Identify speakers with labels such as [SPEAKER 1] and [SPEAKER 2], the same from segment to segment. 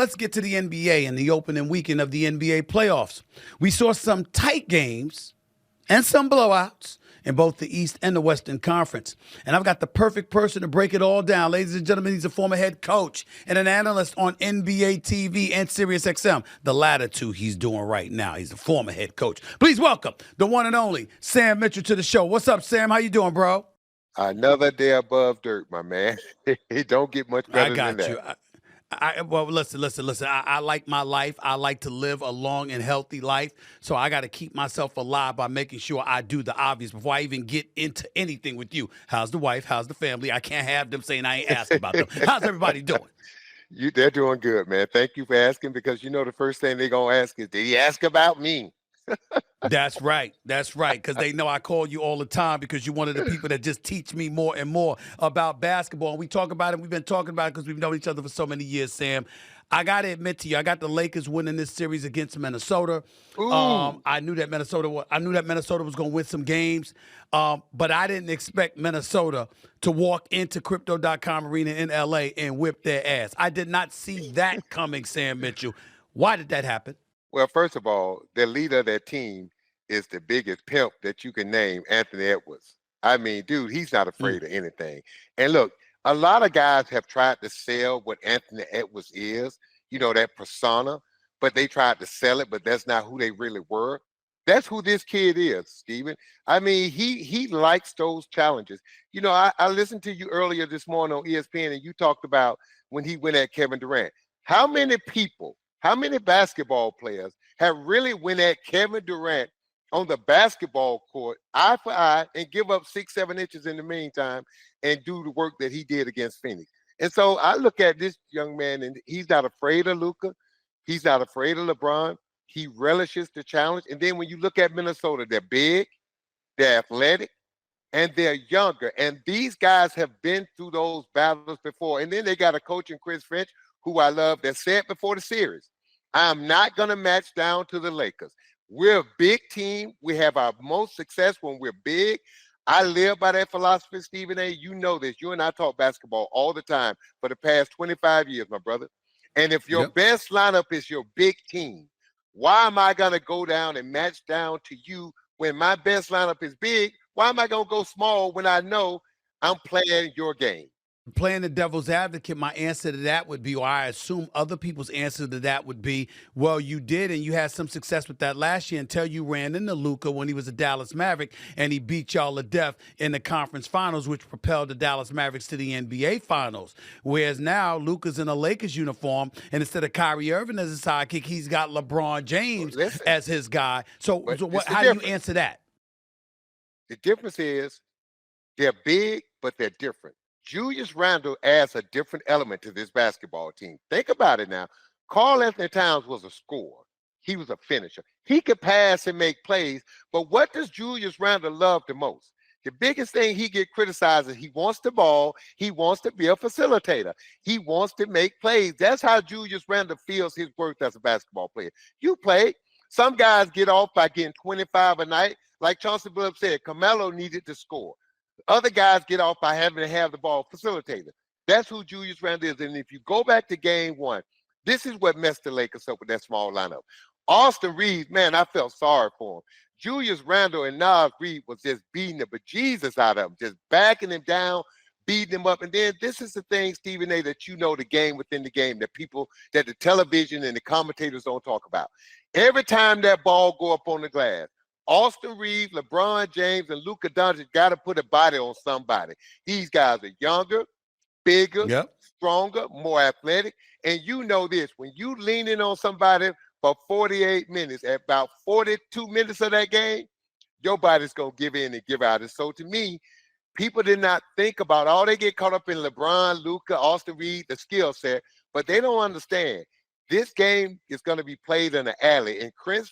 [SPEAKER 1] let's get to the NBA and the opening weekend of the NBA playoffs. We saw some tight games and some blowouts in both the East and the Western Conference. And I've got the perfect person to break it all down. Ladies and gentlemen, he's a former head coach and an analyst on NBA TV and SiriusXM. The latter two he's doing right now. He's a former head coach. Please welcome the one and only Sam Mitchell to the show. What's up, Sam? How you doing, bro?
[SPEAKER 2] Another day above dirt, my man. It don't get much better than that.
[SPEAKER 1] I got you. Well, listen. I like my life. I like to live a long and healthy life. So I got to keep myself alive by making sure I do the obvious before I even get into anything with you. How's the wife? How's the family? I can't have them saying I ain't asking about them. How's everybody doing?
[SPEAKER 2] They're doing good, man. Thank you for asking, because you know the first thing they're going to ask is, did he ask about me?
[SPEAKER 1] That's right. Because they know I call you all the time because you're one of the people that just teach me more and more about basketball. And we talk about it. We've been talking about it because we've known each other for so many years, Sam. I got to admit to you, I got the Lakers winning this series against Minnesota. I knew that Minnesota was going to win some games, but I didn't expect Minnesota to walk into Crypto.com Arena in L.A. and whip their ass. I did not see that coming, Sam Mitchell. Why did that happen?
[SPEAKER 2] Well, first of all, the leader of that team is the biggest pimp that you can name, Anthony Edwards. I mean, dude, he's not afraid of anything. And look, a lot of guys have tried to sell what Anthony Edwards is, you know, that persona, but they tried to sell it, but that's not who they really were. That's who this kid is, Steven. I mean, he likes those challenges. You know, I listened to you earlier this morning on ESPN, and you talked about when he went at Kevin Durant. How many basketball players have really went at Kevin Durant on the basketball court, eye for eye, and give up 6-7 inches in the meantime and do the work that he did against Phoenix? And so I look at this young man, and he's not afraid of Luka. He's not afraid of LeBron. He relishes the challenge. And then when you look at Minnesota, they're big, they're athletic, and they're younger. And these guys have been through those battles before. And then they got a coach in Chris Finch, who I love, that said before the series, I'm not going to match down to the Lakers. We're a big team. We have our most success when we're big. I live by that philosophy, Stephen A. You know this. You and I talk basketball all the time for the past 25 years, my brother. And if your best lineup is your big team, why am I going to go down and match down to you when my best lineup is big? Why am I going to go small when I know I'm playing your game?
[SPEAKER 1] Playing the devil's advocate, my answer to that would be, or I assume other people's answer to that would be, well, you did, and you had some success with that last year until you ran into Luka when he was a Dallas Maverick, and he beat y'all to death in the conference finals, which propelled the Dallas Mavericks to the NBA finals. Whereas now, Luka's in a Lakers uniform, and instead of Kyrie Irving as his sidekick, he's got LeBron James as his guy. So how do you answer that?
[SPEAKER 2] The difference is they're big, but they're different. Julius Randle adds a different element to this basketball team. Think about it now. Karl Anthony Towns was a scorer. He was a finisher. He could pass and make plays, but what does Julius Randle love the most? The biggest thing he get criticized is he wants the ball. He wants to be a facilitator. He wants to make plays. That's how Julius Randle feels his worth as a basketball player. You play. Some guys get off by getting 25 a night. Like Chauncey Billups said, Carmelo needed to score. Other guys get off by having to have the ball facilitator. That's who Julius Randle is. And if you go back to game one, this is what messed the Lakers up with that small lineup. Austin Reeves, man, I felt sorry for him. Julius Randle and Nas Reed was just beating the bejesus out of him, just backing him down, beating him up. And then this is the thing, Stephen A., that you know, the game within the game, that the television and the commentators don't talk about. Every time that ball go up on the glass, Austin Reeves, LeBron James, and Luka Doncic got to put a body on somebody. These guys are younger, bigger, stronger, more athletic. And you know this, when you lean in on somebody for 48 minutes, at about 42 minutes of that game, your body's going to give in and give out. And so to me, people did not think about all they get caught up in LeBron, Luka, Austin Reeves, the skill set, but they don't understand. This game is going to be played in the alley, and Chris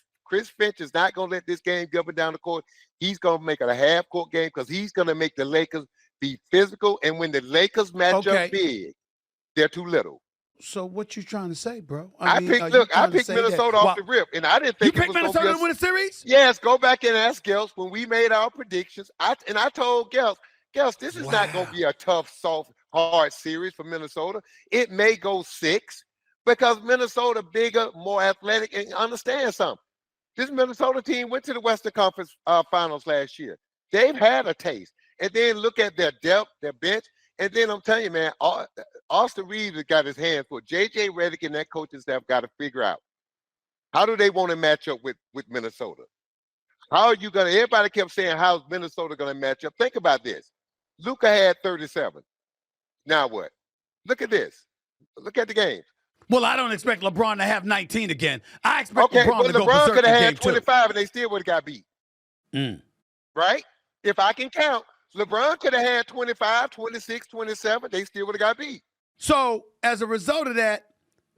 [SPEAKER 2] Finch is not going to let this game go up and down the court. He's going to make it a half-court game because he's going to make the Lakers be physical. And when the Lakers match up big, they're too little.
[SPEAKER 1] So what you trying to say, bro?
[SPEAKER 2] I picked Minnesota off the rip, and I didn't think
[SPEAKER 1] you picked Minnesota to win a series.
[SPEAKER 2] Yes, go back and ask Gels when we made our predictions. I told Gels, this is not going to be a tough, soft, hard series for Minnesota. It may go 6. because Minnesota bigger, more athletic, and understand something. This Minnesota team went to the Western Conference Finals last year. They've had a taste. And then look at their depth, their bench. And then I'm telling you, man, Austin Reeves has got his hands full. J.J. Redick and that coaching staff got to figure out, how do they want to match up with Minnesota? How are you going to – everybody kept saying, how's Minnesota going to match up? Think about this. Luka had 37. Now what? Look at this. Look at the game.
[SPEAKER 1] Well, I don't expect LeBron to have 19 again. I expect
[SPEAKER 2] Okay,
[SPEAKER 1] LeBron to go
[SPEAKER 2] LeBron
[SPEAKER 1] berserk
[SPEAKER 2] could
[SPEAKER 1] in
[SPEAKER 2] have
[SPEAKER 1] game
[SPEAKER 2] had 25 and they still would have got beat. Right? If I can count, LeBron could have had 25, 26, 27. They still would have got beat.
[SPEAKER 1] So, as a result of that,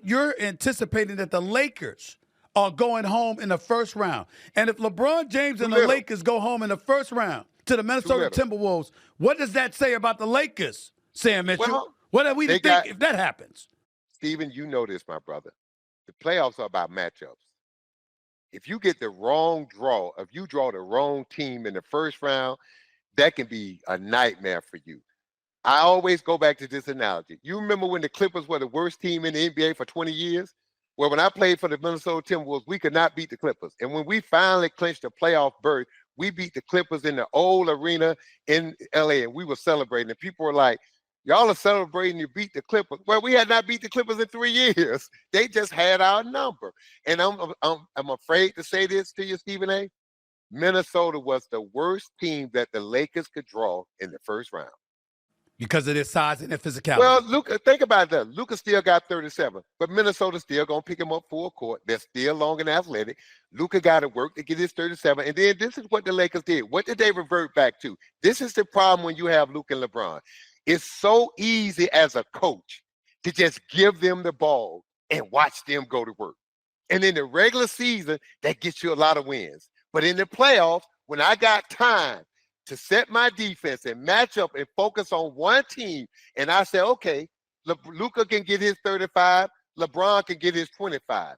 [SPEAKER 1] you're anticipating that the Lakers are going home in the first round. And if LeBron James and the Lakers go home in the first round to the Minnesota Timberwolves, what does that say about the Lakers, Sam Mitchell?
[SPEAKER 2] Well,
[SPEAKER 1] what are we to think if that happens?
[SPEAKER 2] Steven, you know this, my brother. The playoffs are about matchups. If you get the wrong draw, if you draw the wrong team in the first round, that can be a nightmare for you. I always go back to this analogy. You remember when the Clippers were the worst team in the NBA for 20 years? Well, when I played for the Minnesota Timberwolves, we could not beat the Clippers. And when we finally clinched a playoff berth, we beat the Clippers in the old arena in LA, and we were celebrating. And people were like, y'all are celebrating you beat the Clippers. Well, we had not beat the Clippers in 3 years. They just had our number. And I'm afraid to say this to you, Stephen A. Minnesota was the worst team that the Lakers could draw in the first round.
[SPEAKER 1] Because of their size and their physicality.
[SPEAKER 2] Well, Luka, think about that. Luka still got 37, but Minnesota's still going to pick him up full court. They're still long and athletic. Luka got to work to get his 37. And then this is what the Lakers did. What did they revert back to? This is the problem when you have Luka and LeBron. It's so easy as a coach to just give them the ball and watch them go to work. And in the regular season, that gets you a lot of wins. But in the playoffs, when I got time to set my defense and match up and focus on one team, and I said, okay, Luka can get his 35, LeBron can get his 25.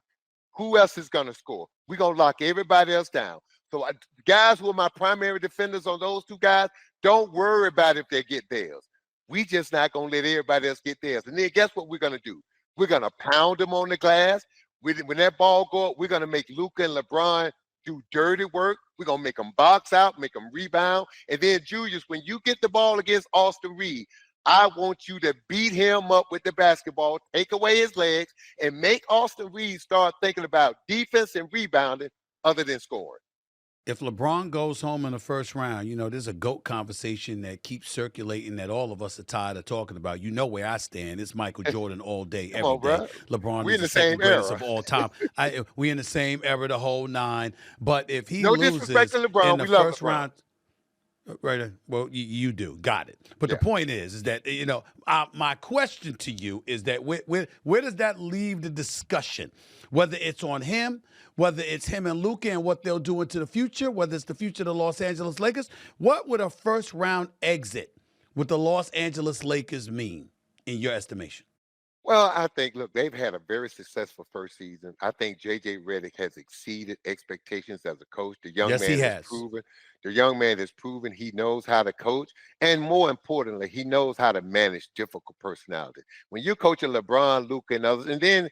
[SPEAKER 2] Who else is going to score? We're going to lock everybody else down. So guys who are my primary defenders on those two guys, don't worry about if they get theirs. We just not going to let everybody else get theirs. And then guess what we're going to do? We're going to pound them on the glass. When that ball go up, we're going to make Luka and LeBron do dirty work. We're going to make them box out, make them rebound. And then, Julius, when you get the ball against Austin Reeves, I want you to beat him up with the basketball, take away his legs, and make Austin Reeves start thinking about defense and rebounding other than scoring.
[SPEAKER 1] If LeBron goes home in the first round, you know, there's a GOAT conversation that keeps circulating that all of us are tired of talking about. You know where I stand. It's Michael Jordan all day, every day. LeBron is the second greatest of all time. We in the same era, the whole nine. But if he loses
[SPEAKER 2] LeBron,
[SPEAKER 1] in the first round, right? Well, you do. Got it. But the point is that, you know, my question to you is that where does that leave the discussion? Whether it's on him, whether it's him and Luka and what they'll do into the future, whether it's the future of the Los Angeles Lakers, what would a first-round exit with the Los Angeles Lakers mean in your estimation?
[SPEAKER 2] Well, I think, look, they've had a very successful first season. I think J.J. Redick has exceeded expectations as a coach. The young man has proven. The young man has proven he knows how to coach, and more importantly, he knows how to manage difficult personality. When you're coaching LeBron, Luka, and others, and then,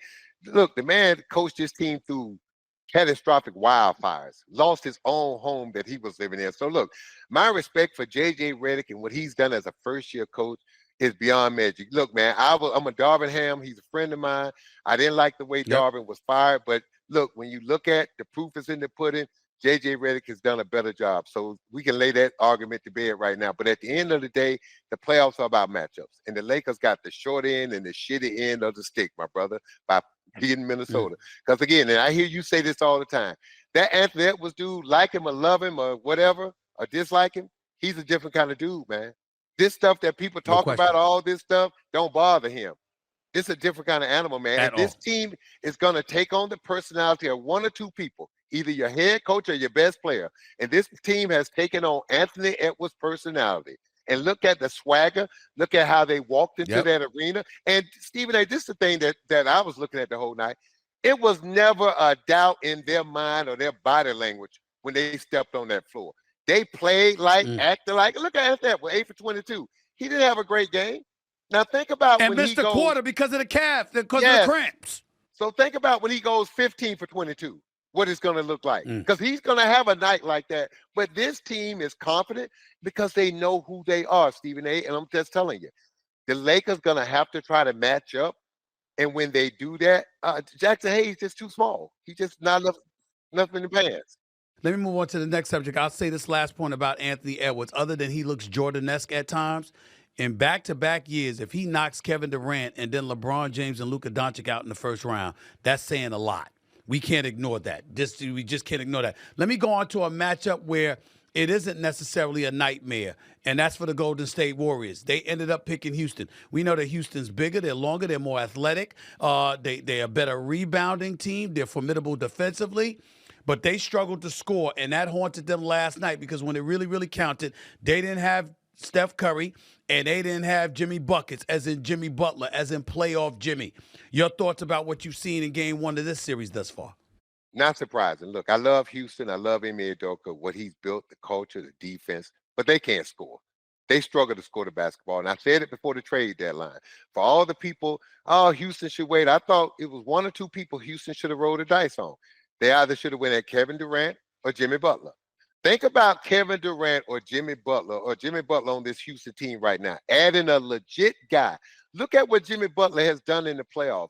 [SPEAKER 2] look, the man coached his team through catastrophic wildfires, lost his own home that he was living in. So, look, my respect for J.J. Redick and what he's done as a first-year coach is beyond magic. Look, man, I'm a Darvin Ham. He's a friend of mine. I didn't like the way Darvin was fired, but look, when you look at the proof is in the pudding, J.J. Redick has done a better job. So we can lay that argument to bed right now. But at the end of the day, the playoffs are about matchups. And the Lakers got the short end and the shitty end of the stick, my brother, by beating Minnesota. Because, again, and I hear you say this all the time, that Anthony Edwards dude, like him or love him or whatever, or dislike him, he's a different kind of dude, man. This stuff that people talk about, all this stuff, don't bother him. This is a different kind of animal, man. And this team is going to take on the personality of one or two people, either your head coach or your best player. And this team has taken on Anthony Edwards' personality. And look at the swagger. Look at how they walked into that arena. And, Stephen A., this is the thing that I was looking at the whole night. It was never a doubt in their mind or their body language when they stepped on that floor. They played like, acted like. Look at that. 8 for 22. He didn't have a great game. Now think about
[SPEAKER 1] when he missed the quarter because of the calf, because of the cramps.
[SPEAKER 2] So think about when he goes 15 for 22, what it's going to look like.
[SPEAKER 1] Mm.
[SPEAKER 2] Because he's going to have a night like that. But this team is confident because they know who they are, Stephen A. And I'm just telling you, the Lakers going to have to try to match up. And when they do that, Jackson Hayes just too small. He just not enough in the pants.
[SPEAKER 1] Let me move on to the next subject. I'll say this last point about Anthony Edwards. Other than he looks Jordan-esque at times, in back-to-back years, if he knocks Kevin Durant and then LeBron James and Luka Doncic out in the first round, that's saying a lot. We can't ignore that. We just can't ignore that. Let me go on to a matchup where it isn't necessarily a nightmare, and that's for the Golden State Warriors. They ended up picking Houston. We know that Houston's bigger, they're longer, they're more athletic. They're a better rebounding team. They're formidable defensively. But they struggled to score, and that haunted them last night because when it really, really counted, they didn't have Steph Curry, and they didn't have Jimmy Buckets, as in Jimmy Butler, as in playoff Jimmy. Your thoughts about what you've seen in game one of this series thus far?
[SPEAKER 2] Not surprising. Look, I love Houston. I love Ime Udoka, what he's built, the culture, the defense, but they can't score. They struggle to score the basketball. And I said it before the trade deadline. For all the people, oh, Houston should wait. I thought it was one or two people Houston should have rolled the dice on. They either should have went at Kevin Durant or Jimmy Butler. Think about Kevin Durant or Jimmy Butler on this Houston team right now, adding a legit guy. Look at what Jimmy Butler has done in the playoffs.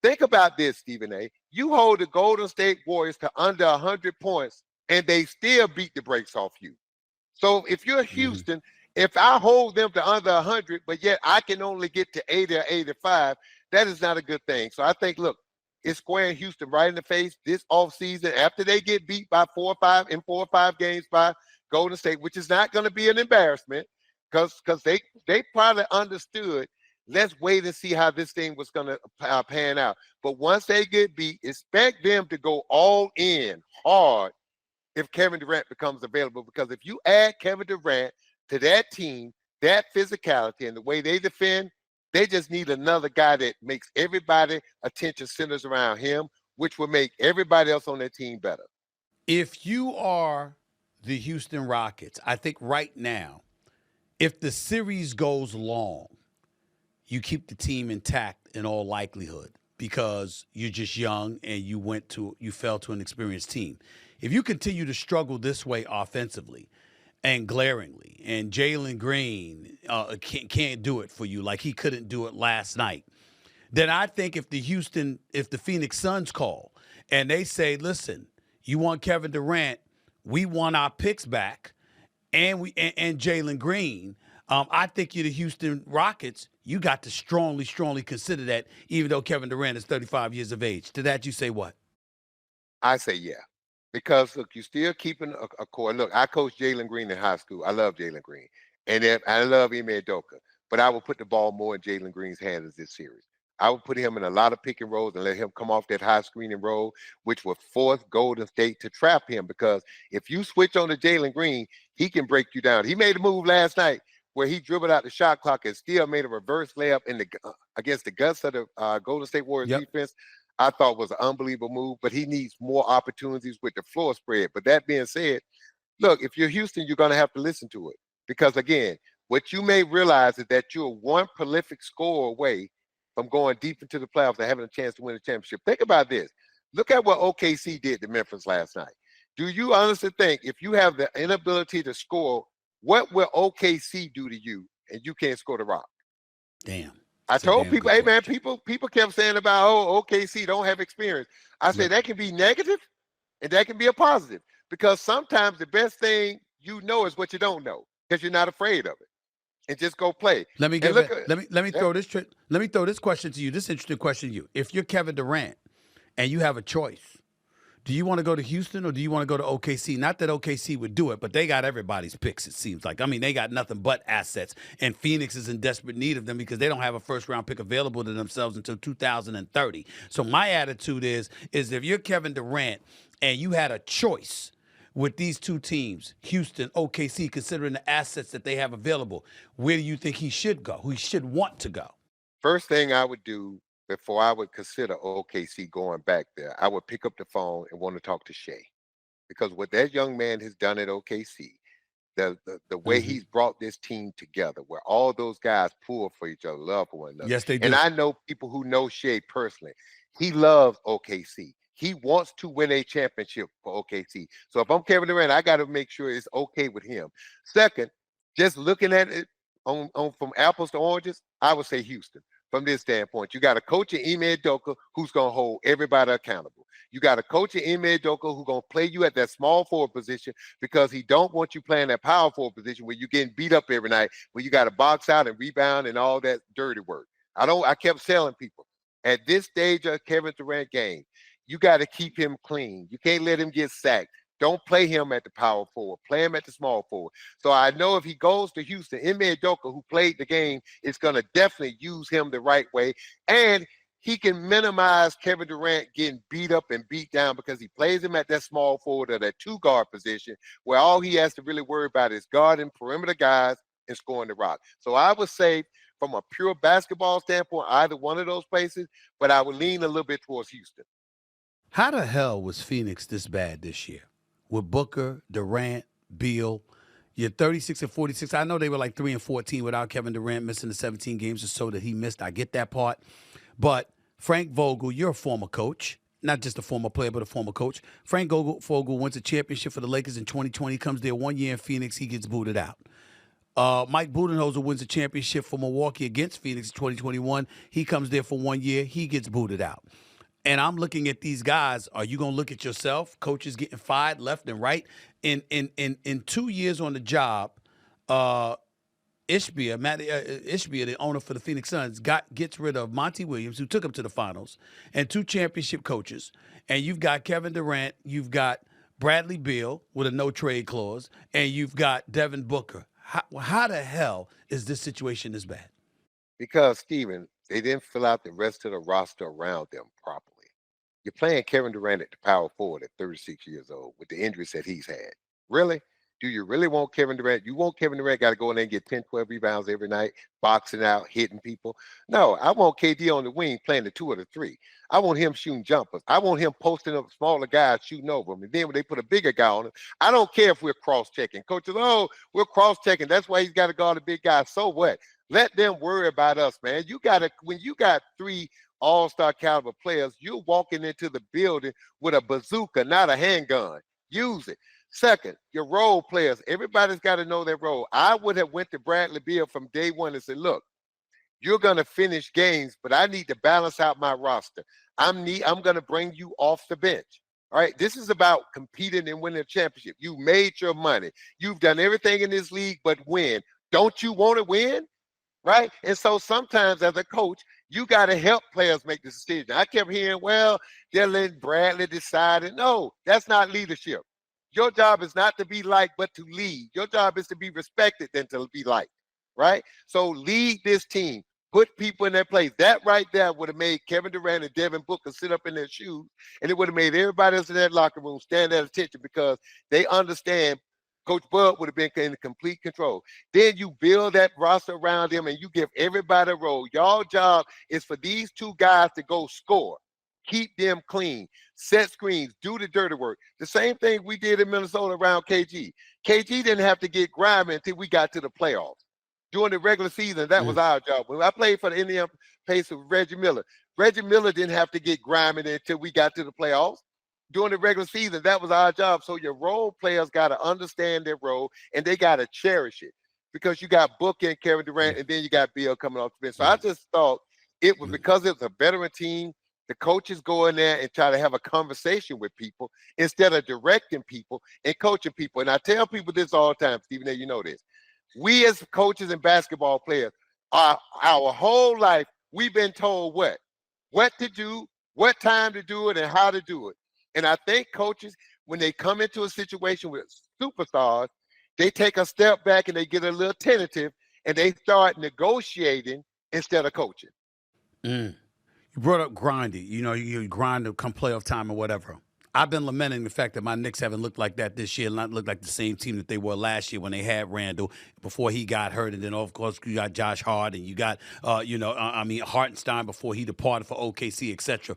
[SPEAKER 2] Think about this, Stephen A. You hold the Golden State Warriors to under 100 points, and they still beat the brakes off you. So if you're Houston, if I hold them to under 100, but yet I can only get to 80 or 85, that is not a good thing. So I think, look, it's squaring Houston right in the face this offseason after they get beat by 4 or 5 games by Golden State, which is not going to be an embarrassment because they probably understood, let's wait and see how this thing was going to pan out. But once they get beat, expect them to go all in hard if Kevin Durant becomes available. Because if you add Kevin Durant to that team, that physicality and the way they defend, they just need another guy that makes everybody attention centers around him, which will make everybody else on their team better.
[SPEAKER 1] If you are the Houston Rockets, I think right now, if the series goes long, you keep the team intact in all likelihood because you're just young and you fell to an experienced team. If you continue to struggle this way offensively and glaringly, and Jalen Green can't do it for you like he couldn't do it last night, then I think if the Phoenix Suns call and they say, listen, you want Kevin Durant, we want our picks back, and Jalen Green, I think you're the Houston Rockets. You got to strongly consider that, even though Kevin Durant is 35 years of age. To that, you say what?
[SPEAKER 2] I say yeah. Because, look, you're still keeping a core. Look, I coached Jalen Green in high school. I love Jalen Green. And I love Ime Udoka. But I will put the ball more in Jalen Green's hands this series. I would put him in a lot of pick and rolls and let him come off that high screening roll, which would force Golden State to trap him. Because if you switch on to Jalen Green, he can break you down. He made a move last night where he dribbled out the shot clock and still made a reverse layup against the guts of the Golden State Warriors defense. I thought was an unbelievable move, but he needs more opportunities with the floor spread. But that being said, look, if you're Houston, you're going to have to listen to it. Because, again, what you may realize is that you're one prolific score away from going deep into the playoffs and having a chance to win a championship. Think about this. Look at what OKC did to Memphis last night. Do you honestly think if you have the inability to score, what will OKC do to you and you can't score the rock?
[SPEAKER 1] Damn.
[SPEAKER 2] I told people, hey, man, people kept saying about, OKC don't have experience. I said that can be negative and that can be a positive because sometimes the best thing you know is what you don't know because you're not afraid of it. And just go play.
[SPEAKER 1] Let me throw this question to you. This interesting question to you. If you're Kevin Durant and you have a choice, do you want to go to Houston or do you want to go to OKC? Not that OKC would do it, but they got everybody's picks, it seems like. I mean, they got nothing but assets, and Phoenix is in desperate need of them because they don't have a first-round pick available to themselves until 2030. So my attitude is if you're Kevin Durant and you had a choice with these two teams, Houston, OKC, considering the assets that they have available, where do you think he should go? Who he should want to go?
[SPEAKER 2] First thing I would do before I would consider OKC going back there, I would pick up the phone and want to talk to Shea. Because what that young man has done at OKC, the way he's brought this team together, where all those guys pull for each other, love for one another.
[SPEAKER 1] Yes, they do.
[SPEAKER 2] And I know people who know Shea personally. He loves OKC. He wants to win a championship for OKC. So if I'm Kevin Durant, I got to make sure it's okay with him. Second, just looking at it on from apples to oranges, I would say Houston. From this standpoint, you got a coach in Ime Udoka who's going to hold everybody accountable. You got a coach in Ime Udoka who's going to play you at that small forward position because he don't want you playing that power forward position where you're getting beat up every night, where you got to box out and rebound and all that dirty work. I kept telling people at this stage of Kevin Durant game, you got to keep him clean. You can't let him get sacked. Don't play him at the power forward. Play him at the small forward. So I know if he goes to Houston, Ime Udoka, who played the game, is going to definitely use him the right way. And he can minimize Kevin Durant getting beat up and beat down because he plays him at that small forward or that two-guard position where all he has to really worry about is guarding perimeter guys and scoring the rock. So I would say from a pure basketball standpoint, either one of those places, but I would lean a little bit towards Houston.
[SPEAKER 1] How the hell was Phoenix this bad this year? With Booker, Durant, Beal, you're 36 and 46. I know they were like 3 and 14 without Kevin Durant missing the 17 games or so that he missed. I get that part. But Frank Vogel, you're a former coach, not just a former player, but a former coach. Frank Vogel wins a championship for the Lakers in 2020, comes there 1 year in Phoenix, he gets booted out. Mike Budenholzer wins a championship for Milwaukee against Phoenix in 2021. He comes there for 1 year, he gets booted out. And I'm looking at these guys. Are you gonna look at yourself? Coaches getting fired left and right. In 2 years on the job, Ishbia, the owner for the Phoenix Suns, gets rid of Monty Williams, who took him to the finals, and 2 championship coaches. And you've got Kevin Durant, you've got Bradley Beal with a no trade clause, and you've got Devin Booker. How the hell is this situation this bad?
[SPEAKER 2] Because, Steven, they didn't fill out the rest of the roster around them properly. You're playing Kevin Durant at the power forward at 36 years old with the injuries that he's had. Really? Do you really want Kevin Durant? You want Kevin Durant got to go in there and get 10, 12 rebounds every night, boxing out, hitting people? No, I want KD on the wing playing the 2 or the 3. I want him shooting jumpers. I want him posting up smaller guys shooting over him. And then when they put a bigger guy on him, I don't care if we're cross-checking. Coaches, oh, we're cross-checking. That's why he's got to guard a big guy. So what? Let them worry about us, man. You got to, when you got 3 all-star caliber players, you're walking into the building with a bazooka, not a handgun. Use it. Second, your role players. Everybody's got to know their role. I would have went to Bradley Beal from day one and said, look, you're going to finish games, but I need to balance out my roster. I'm going to bring you off the bench. All right, this is about competing and winning a championship. You made your money. You've done everything in this league but win. Don't you want to win? Right? And so sometimes as a coach, you got to help players make the decision. I kept hearing, well, they're letting Bradley decide. And no, that's not leadership. Your job is not to be liked, but to lead. Your job is to be respected than to be liked, right? So lead this team. Put people in their place. That right there would have made Kevin Durant and Devin Booker sit up in their shoes, and it would have made everybody else in that locker room stand at attention because they understand Coach Bud would have been in complete control. Then you build that roster around him and you give everybody a role. Y'all job is for these 2 guys to go score. Keep them clean. Set screens. Do the dirty work. The same thing we did in Minnesota around KG. KG didn't have to get grimy until we got to the playoffs. During the regular season, that was our job. When I played for the Indiana Pacers with Reggie Miller didn't have to get grimy until we got to the playoffs. During the regular season, that was our job. So your role players got to understand their role, and they got to cherish it because you got Booker and Kevin Durant, and then you got Beal coming off the bench. So I just thought it was because it was a veteran team, the coaches go in there and try to have a conversation with people instead of directing people and coaching people. And I tell people this all the time, Stephen A., you know this. We as coaches and basketball players, our whole life, we've been told what to do, what time to do it, and how to do it. And I think coaches, when they come into a situation with superstars, they take a step back and they get a little tentative and they start negotiating instead of coaching.
[SPEAKER 1] You brought up grinding. You know, you grind to come playoff time or whatever. I've been lamenting the fact that my Knicks haven't looked like that this year, not looked like the same team that they were last year when they had Randle before he got hurt. And then, of course, you got Josh Hart and you got, Hartenstein before he departed for OKC, etc.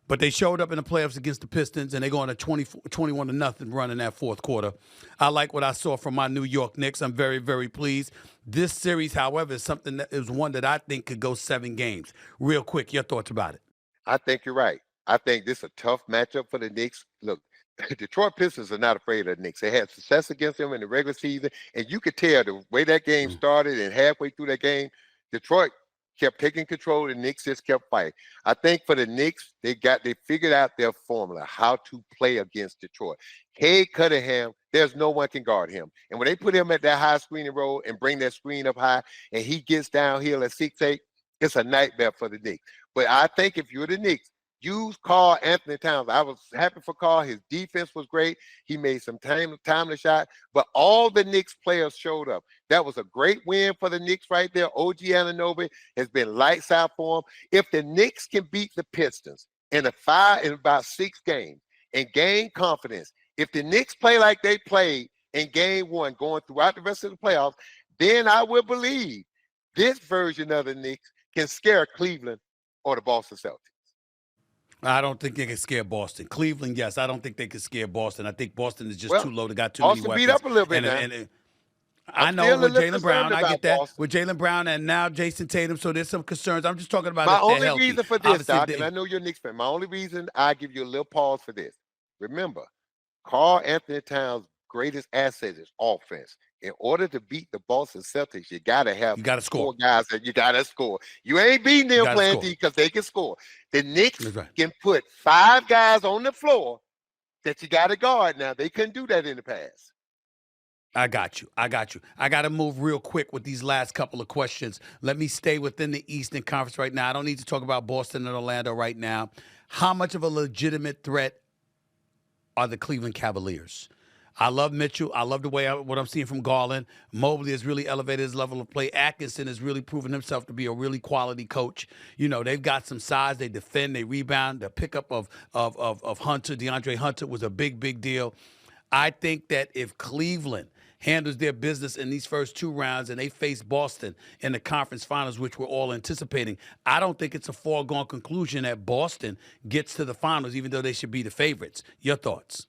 [SPEAKER 1] But they showed up in the playoffs against the Pistons, and they go on a 21-0 run in that fourth quarter. I like what I saw from my New York Knicks. I'm very, very pleased. This series, however, is something that is one that I think could go 7 games. Real quick, your thoughts about it?
[SPEAKER 2] I think you're right. I think this is a tough matchup for the Knicks. Look, Detroit Pistons are not afraid of the Knicks. They had success against them in the regular season, and you could tell the way that game started and halfway through that game, Detroit kept taking control, and the Knicks just kept fighting. I think for the Knicks, they figured out their formula, how to play against Detroit. Cade Cunningham, there's no one can guard him. And when they put him at that high screening role and bring that screen up high, and he gets downhill at 6'8", it's a nightmare for the Knicks. But I think if you're the Knicks, use Karl Anthony Towns. I was happy for Karl. His defense was great. He made some timely shot, but all the Knicks players showed up. That was a great win for the Knicks right there. OG Anunoby has been lights out for him. If the Knicks can beat the Pistons in about 6 games and gain confidence, if the Knicks play like they played in game 1 going throughout the rest of the playoffs, then I will believe this version of the Knicks can scare Cleveland or the Boston Celtics.
[SPEAKER 1] I don't think they can scare Boston. Cleveland, yes. I don't think they can scare Boston. I think Boston is just too low. They got too many weapons.
[SPEAKER 2] Boston beat up a little bit now.
[SPEAKER 1] I know with Jaylen Brown, I get that. Boston. With Jaylen Brown and now Jason Tatum, so there's some concerns. I'm just talking about
[SPEAKER 2] my
[SPEAKER 1] if they're
[SPEAKER 2] only reason for this, Doc, and I know you're a Knicks fan, my only reason I give you a little pause for this. Remember, Karl Anthony Towns' greatest asset is offense. In order to beat the Boston Celtics, you got to have 4 guys that you got to score. You ain't beating them playing D because they can score. The Knicks can put 5 guys on the floor that you got to guard now. They couldn't do that in the past.
[SPEAKER 1] I got you. I got to move real quick with these last couple of questions. Let me stay within the Eastern Conference right now. I don't need to talk about Boston and Orlando right now. How much of a legitimate threat are the Cleveland Cavaliers? I love Mitchell. I love what I'm seeing from Garland. Mobley has really elevated his level of play. Atkinson has really proven himself to be a really quality coach. You know, they've got some size. They defend. They rebound. The pickup of Hunter, DeAndre Hunter, was a big deal. I think that if Cleveland handles their business in these first 2 rounds and they face Boston in the conference finals, which we're all anticipating, I don't think it's a foregone conclusion that Boston gets to the finals, even though they should be the favorites. Your thoughts?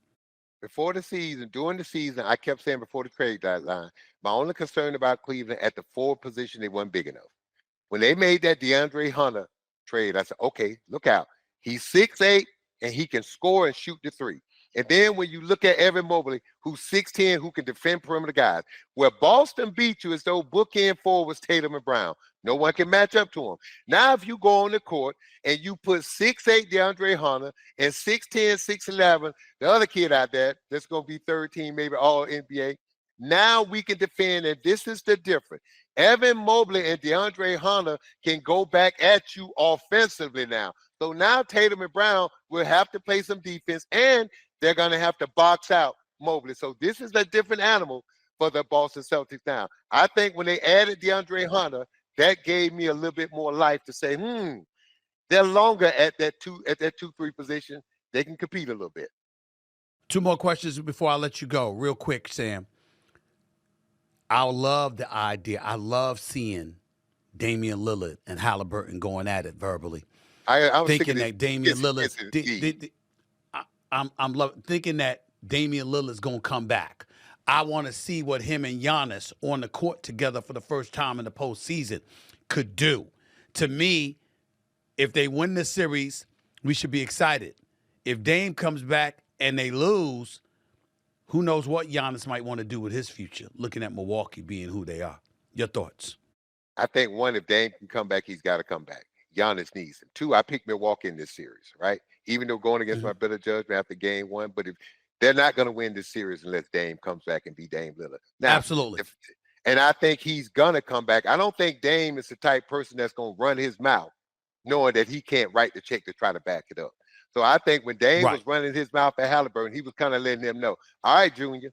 [SPEAKER 2] Before the season, during the season, I kept saying before the trade deadline, my only concern about Cleveland at the forward position, they weren't big enough. When they made that DeAndre Hunter trade, I said, okay, look out. He's 6'8", and he can score and shoot the 3. And then when you look at Evan Mobley, who's 6'10", who can defend perimeter guys, where Boston beat you as though bookend forward was Tatum and Brown. No one can match up to him. Now, if you go on the court and you put 6'8" DeAndre Hunter and 6'10", 6'11", the other kid out there that's going to be third team, maybe all NBA, now we can defend, and this is the difference. Evan Mobley and DeAndre Hunter can go back at you offensively now. So now Tatum and Brown will have to play some defense, and they're going to have to box out Mobley. So this is a different animal for the Boston Celtics now. I think when they added DeAndre Hunter, that gave me a little bit more life to say, they're longer at that 2-3 position. They can compete a little bit.
[SPEAKER 1] 2 more questions before I let you go. Real quick, Sam. I love the idea. I love seeing Damian Lillard and Halliburton going at it verbally.
[SPEAKER 2] I was
[SPEAKER 1] thinking that Damian Lillard. I'm thinking that Damian Lillard's gonna come back. I want to see what him and Giannis on the court together for the first time in the postseason could do. To me, if they win the series, we should be excited. If Dame comes back and they lose, who knows what Giannis might want to do with his future, looking at Milwaukee being who they are. Your thoughts?
[SPEAKER 2] I think, 1, if Dame can come back, he's got to come back. Giannis needs him. 2, I picked Milwaukee in this series, right? Even though going against my better judgment after game 1, but if they're not going to win this series unless Dame comes back and be Dame Lillard. Now,
[SPEAKER 1] absolutely.
[SPEAKER 2] And I think he's going to come back. I don't think Dame is the type person that's going to run his mouth knowing that he can't write the check to try to back it up. So I think when Dame was running his mouth at Halliburton, he was kind of letting him know, all right, Junior,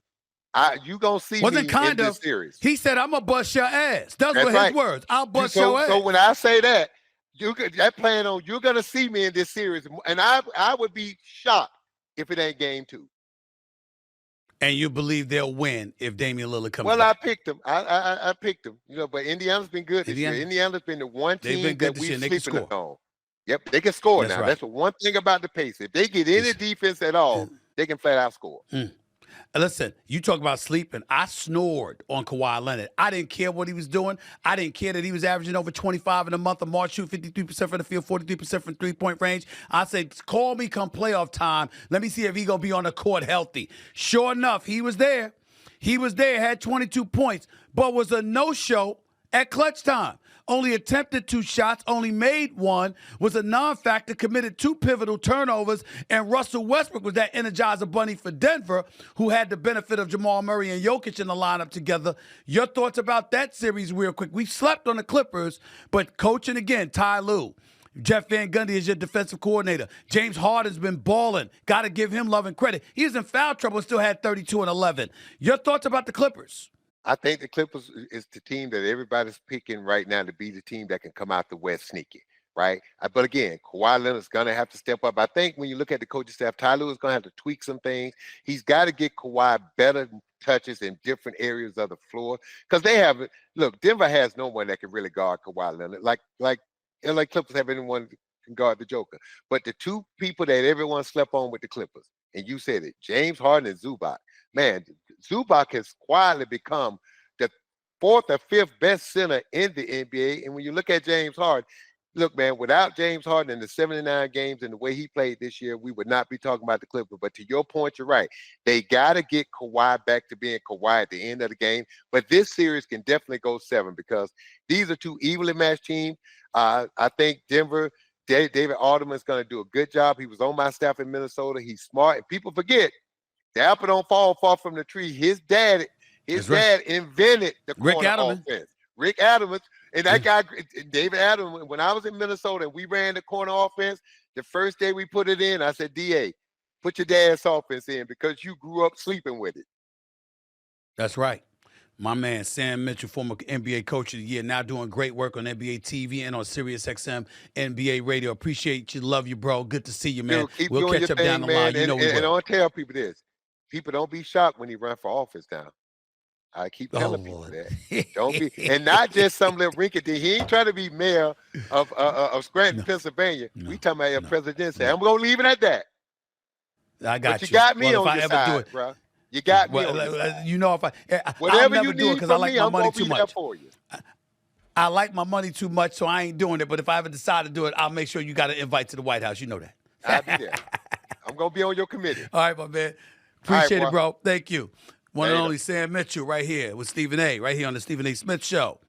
[SPEAKER 2] you going to see me in this series.
[SPEAKER 1] He said, I'm going to bust your ass. Those were his words. I'll bust your ass.
[SPEAKER 2] So when I say that, you're going to see me in this series. And I would be shocked if it ain't game 2.
[SPEAKER 1] And you believe they'll win if Damian Lillard comes back?
[SPEAKER 2] Well, I picked them. I picked them. But Indiana's been good this year. Indiana's been the one team that we've sleeping on. Yep, they can score now. Right. That's the one thing about the Pacers. If they get any defense at all, they can flat out score.
[SPEAKER 1] Listen, you talk about sleeping. I snored on Kawhi Leonard. I didn't care what he was doing. I didn't care that he was averaging over 25 in the month of March, shoot 53% from the field, 43% from three-point range. I said, call me come playoff time. Let me see if he going to be on the court healthy. Sure enough, he was there. He was there, had 22 points, but was a no-show at clutch time. Only attempted 2 shots, only made 1, was a non-factor, committed 2 pivotal turnovers, and Russell Westbrook was that Energizer Bunny for Denver, who had the benefit of Jamal Murray and Jokic in the lineup together. Your thoughts about that series real quick? We slept on the Clippers, but coaching again, Ty Lue. Jeff Van Gundy is your defensive coordinator. James Harden's been balling. Got to give him love and credit. He was in foul trouble and still had 32 and 11. Your thoughts about the Clippers?
[SPEAKER 2] I think the Clippers is the team that everybody's picking right now to be the team that can come out the West sneaky, right? But again, Kawhi Leonard's going to have to step up. I think when you look at the coaching staff, Ty Lue is going to have to tweak some things. He's got to get Kawhi better touches in different areas of the floor because they have – look, Denver has no one that can really guard Kawhi Leonard. Like LA Clippers have anyone that can guard the Joker. But the 2 people that everyone slept on with the Clippers, and you said it, James Harden and Zubac. Man, Zubac has quietly become the 4th or 5th best center in the NBA. And when you look at James Harden, look, man, without James Harden in the 79 games and the way he played this year, we would not be talking about the Clippers. But to your point, you're right. They got to get Kawhi back to being Kawhi at the end of the game. But this series can definitely go 7 because these are 2 evenly matched teams. I think Denver, David Alderman's going to do a good job. He was on my staff in Minnesota. He's smart. And people forget, the apple don't fall far from the tree. His dad invented the corner offense. Rick Adelman, and that guy, David Adelman, when I was in Minnesota and we ran the corner offense, the first day we put it in, I said, DA, put your dad's offense in because you grew up sleeping with it.
[SPEAKER 1] That's right. My man, Sam Mitchell, former NBA Coach of the Year, now doing great work on NBA TV and on SiriusXM NBA Radio. Appreciate you. Love you, bro. Good to see you, man.
[SPEAKER 2] Dude,
[SPEAKER 1] we'll catch up down the line.
[SPEAKER 2] And I want to tell people this. People don't be shocked when he run for office now. I keep telling people that. Don't be, and not just some little rinky-dink. He ain't trying to be mayor of Scranton, Pennsylvania. We talking about your presidency. I'm gonna leave it at that.
[SPEAKER 1] I got
[SPEAKER 2] you. Got me on your side, bro. You got me.
[SPEAKER 1] You know, if
[SPEAKER 2] whatever
[SPEAKER 1] I'll
[SPEAKER 2] you
[SPEAKER 1] never do it
[SPEAKER 2] need
[SPEAKER 1] because I
[SPEAKER 2] from
[SPEAKER 1] like
[SPEAKER 2] me,
[SPEAKER 1] my
[SPEAKER 2] I'm
[SPEAKER 1] money
[SPEAKER 2] gonna
[SPEAKER 1] too
[SPEAKER 2] be there
[SPEAKER 1] much.
[SPEAKER 2] for you.
[SPEAKER 1] I like my money too much, so I ain't doing it. But if I ever decide to do it, I'll make sure you got an invite to the White House. You know that.
[SPEAKER 2] I'll be there. I'm gonna be on your committee.
[SPEAKER 1] All right, my man. Appreciate
[SPEAKER 2] it,
[SPEAKER 1] bro. Thank you. One and only Sam Mitchell right here with Stephen A. right here on the Stephen A. Smith Show.